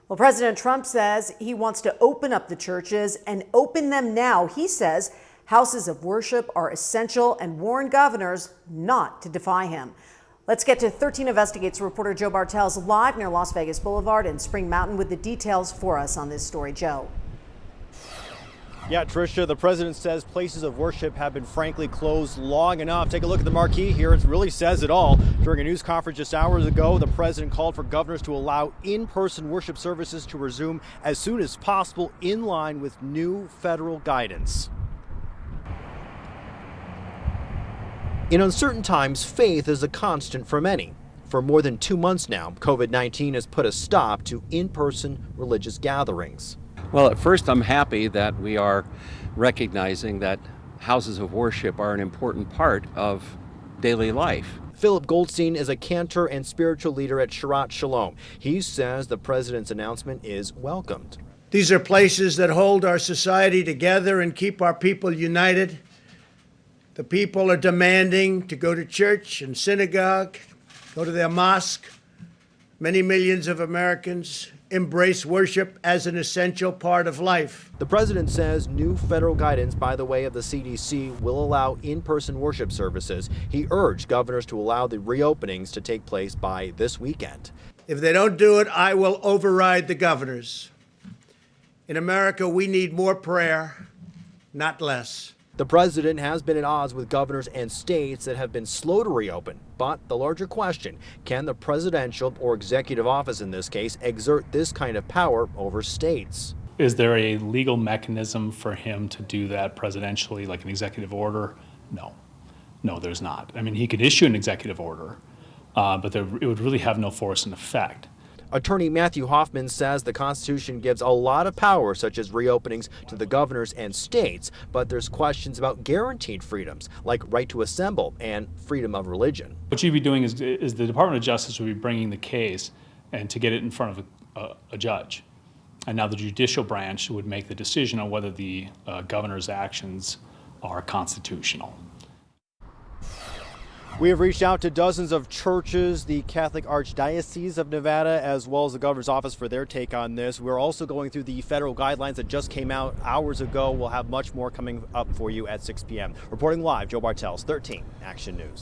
Well, President Trump says he wants to open up the churches and open them now. He says houses of worship are essential and warned governors not to defy him. Let's get to 13 Investigates reporter Joe Bartels live near Las Vegas Boulevard and Spring Mountain with the details for us on this story. Joe. Yeah, Tricia, the president says places of worship have been frankly closed long enough. Take a look at the marquee here. It really says it all. During a news conference just hours ago, the president called for governors to allow in-person worship services to resume as soon as possible in line with new federal guidance. In uncertain times, faith is a constant for many. For more than 2 months now, COVID-19 has put a stop to in-person religious gatherings. Well, at first, I'm happy that we are recognizing that houses of worship are an important part of daily life. Philip Goldstein is a cantor and spiritual leader at Sharat Shalom. He says the president's announcement is welcomed. These are places that hold our society together and keep our people united. The people are demanding to go to church and synagogue, go to their mosque. Many millions of Americans embrace worship as an essential part of life. The president says new federal guidance by the way of the CDC will allow in-person worship services. He urged governors to allow the reopenings to take place by this weekend. If they don't do it, I will override the governors. In America, we need more prayer, not less. The president has been at odds with governors and states that have been slow to reopen. But the larger question, can the presidential or executive office in this case exert this kind of power over states? Is there a legal mechanism for him to do that presidentially, like an executive order? No. No, there's not. I mean, he could issue an executive order, but it would really have no force and effect. Attorney Matthew Hoffman says the Constitution gives a lot of power, such as reopenings, to the governors and states, but there's questions about guaranteed freedoms, like right to assemble and freedom of religion. What you'd be doing is the Department of Justice would be bringing the case and to get it in front of a judge. And now the judicial branch would make the decision on whether the governor's actions are constitutional. We have reached out to dozens of churches, the Catholic Archdiocese of Nevada, as well as the governor's office for their take on this. We're also going through the federal guidelines that just came out hours ago. We'll have much more coming up for you at 6 p.m. Reporting live, Joe Bartels, 13 Action News.